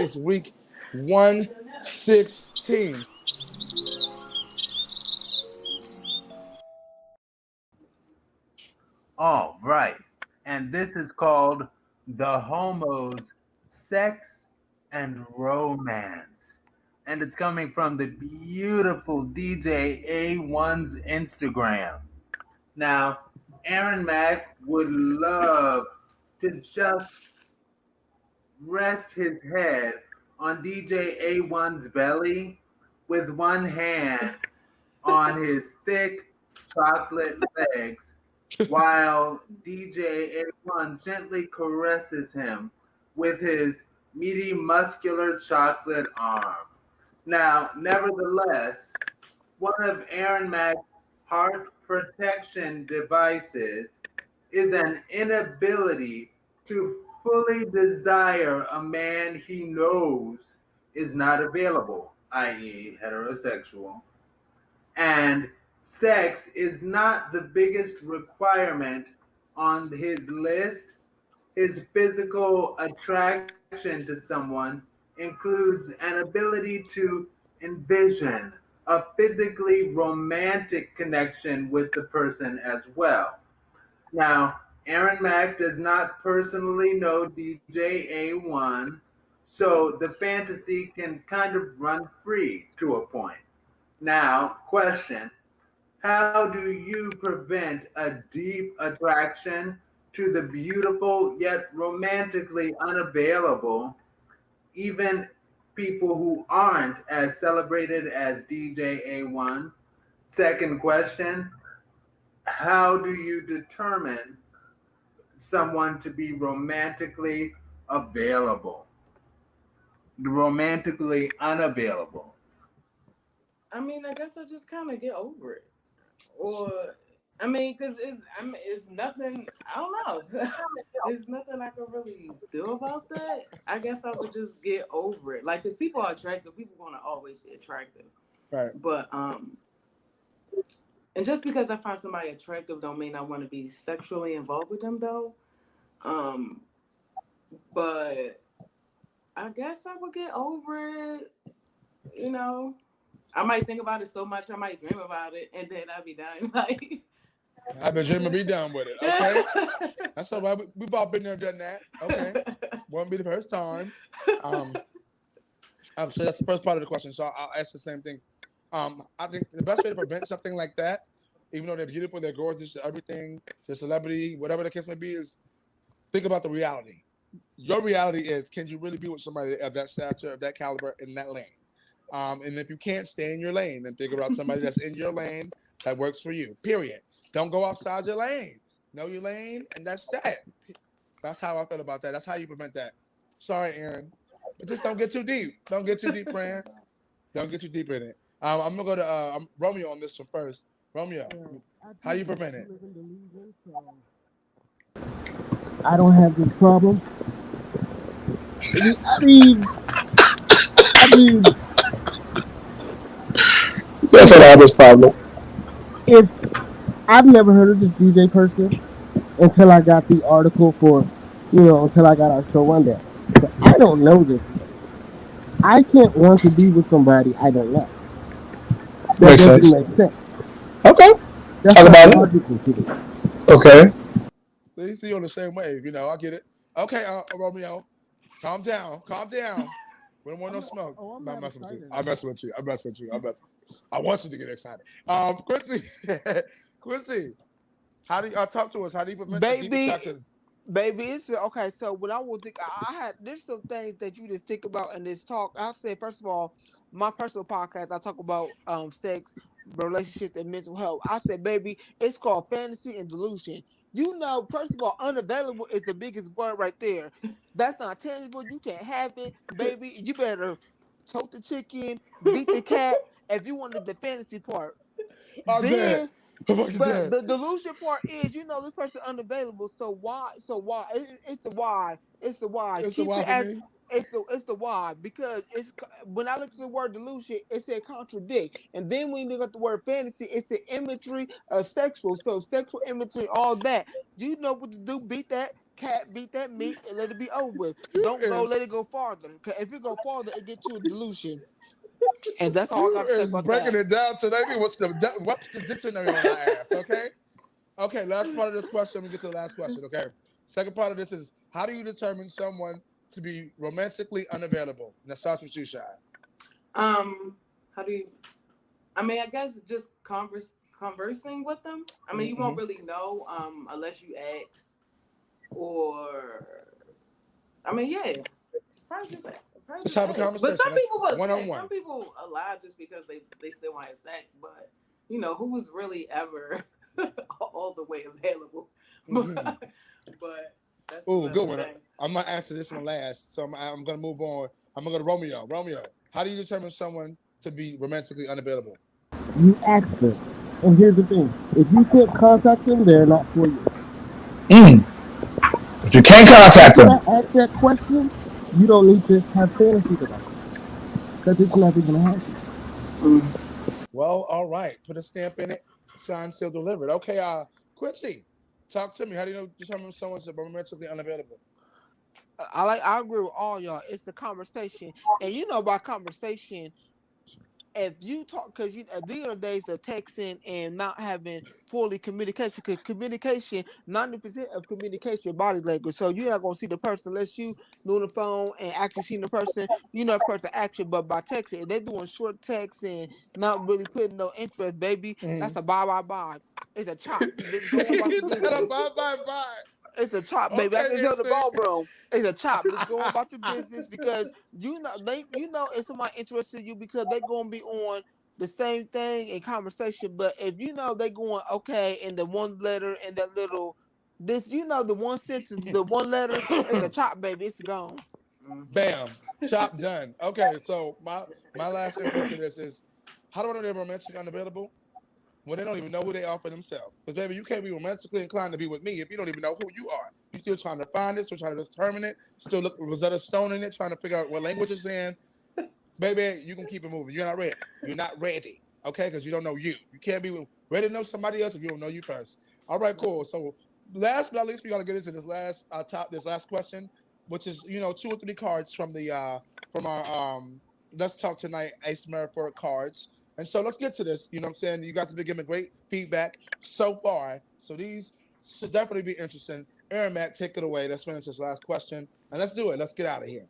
It's week 116. All right. And this is called The Homos Sex and Romance. And it's coming from the beautiful DJ A1's Instagram. Now, Aaron Mack would love to just rest his head on DJ A1's belly with one hand on his thick chocolate legs while DJ A1 gently caresses him with his meaty muscular chocolate arm. Now, nevertheless, one of Aaron Mack's heart protection devices is an inability to fully desire a man he knows is not available, i.e., heterosexual. And sex is not the biggest requirement on his list. His physical attraction to someone includes an ability to envision a physically romantic connection with the person as well. Now, Aaron Mack does not personally know DJ A1, so the fantasy can kind of run free to a point. Now, question: how do you prevent a deep attraction to the beautiful yet romantically unavailable, even people who aren't as celebrated as DJ A1? Second question: how do you determine someone to be romantically available? Romantically unavailable. I mean, I guess I just kind of get over it. Or, I mean, because it's nothing, I don't know. There's nothing I can really do about that. I guess I would just get over it. Like, because people are attractive, people want to always be attractive. Right. But, and just because I find somebody attractive don't mean I want to be sexually involved with them, though. Um, but I guess I would get over it, you know. I might think about it so much, I might dream about it, and then I'll be done. Like, I've been dreaming to be done with it. Okay. That's all right. We've all been there, done that. Okay. Won't be the first time. Um, so that's the first part of the question. So I'll ask the same thing. I think the best way to prevent something like that, even though they're beautiful, they're gorgeous, everything, they're celebrity, whatever the case may be, is think about the reality. Your reality is, can you really be with somebody of that stature, of that caliber, in that lane? And if you can't, stay in your lane and figure out somebody that's in your lane that works for you. Period. Don't go outside your lane. Know your lane, and that's that. That's how I feel about that. That's how you prevent that. Sorry, Aaron. But just don't get too deep. Don't get too deep, friends. Don't get too deep in it. I'm gonna go to Romeo on this one first. Romeo, how you prevent it? I don't have this problem. I mean, I mean, That's an obvious problem. if I've never heard of this DJ person until I got the article for, until I got our show rundown. So I don't know this man. I can't want to be with somebody I don't know. That Makes doesn't sense. make sense. Okay, That's talk not about it. logical to me. Okay. See you on the same wave. I get it. Okay, Romeo, calm down. Calm down. We don't want no smoke. I'm No, I'm not messing with you. excited. I'm messing with you. I'm messing with you. I'm messing. I want you to get excited. Quincy, Quincy, how do you talk to us? How do you prevent the deep Baby, attraction? baby, it's okay. So when I was think, I had there's some things that you just think about in this talk. I said first of all, my personal podcast, I talk about sex, relationships, and mental health. I said, baby, it's called fantasy and delusion. First of all, unavailable is the biggest word right there. That's not tangible. You can't have it, baby. You better choke the chicken, beat the cat if you wanted the fantasy part. I'm dead. Then I'm fucking but dead. the delusion part is, this person unavailable. So why? So why? It's the why. It's the why. It's a Keep while it for as me. it's the why because it's when I look at the word delusion, it said contradict, and then when you look at the word fantasy, it's the imagery of sexual. So sexual imagery, all that. You know what to do. Beat that. cat, beat that meat, and let it be over with. You Don't go, is let it go farther. Cause if you go farther, it gets to a delusion. And that's all I you got to say is about breaking that. it down today. What's the dictionary on our ass? Okay. Okay. Last part of this question. We get to the last question. Okay. Second part of this is how do you determine someone to be romantically unavailable? And that starts with you, Shy. How do you? I mean, I guess just conversing with them. I mean, you won't really know unless you ask, or I mean, yeah, probably just Just have a ask. But conversation. some That's people, one on some one. people lie just because they still want to have sex. But who was really ever all the way available? But that's Oh, another good one. thing. I'm gonna answer this one last, so I'm gonna move on. I'm gonna go to Romeo. Romeo, how do you determine someone to be romantically unavailable? You ask them. And here's the thing: if you can't contact them, they're not for you. Mm. If you can't contact After them, I ask that question, you don't need to have fantasies about it because it's never gonna happen. Well, all right. Put a stamp in it. Signed, sealed, delivered. Okay. Quincy, talk to me. How do you determine someone's romantically unavailable? I agree with all y'all. It's the conversation, and by conversation, if you talk, because at the end of the days of texting and not having fully communication, because communication, 90% of communication, body language. So you're not gonna see the person unless you know the phone and actually see the person. You know the person action, but by texting, if they're doing short texts and not really putting no interest, baby, that's a bye bye bye. It's a chop. Let's go on He about your said a business. bye, bye, bye. It's a chop, baby. I Okay, can tell the insane. ballroom. It's a chop. Let's go on about your business because if somebody interested in you because they're gonna be on the same thing in conversation. But if they going okay in the one letter and that little the one sentence, the one letter, it's a chop, baby. It's gone. Bam. Chop done. Okay, so my last input to this is how do I know they're romantically unavailable? When they don't even know who they are for themselves. Because baby, you can't be romantically inclined to be with me if you don't even know who you are. You still trying to find it, still trying to determine it, still look Rosetta Stone in it, trying to figure out what language it's in. Baby, you can keep it moving. You're not ready. You're not ready. Okay, because you don't know you. You can't be ready to know somebody else if you don't know you first. All right, cool. So last but not least, we gotta get into this last question, which is 2 or 3 cards from the from our Let's Talk Tonight Ace Metaphoric cards. And so let's get to this. You know what I'm saying? You guys have been giving great feedback so far. So these should definitely be interesting. Aaron Mack, take it away. Let's finish this last question. And let's do it. Let's get out of here.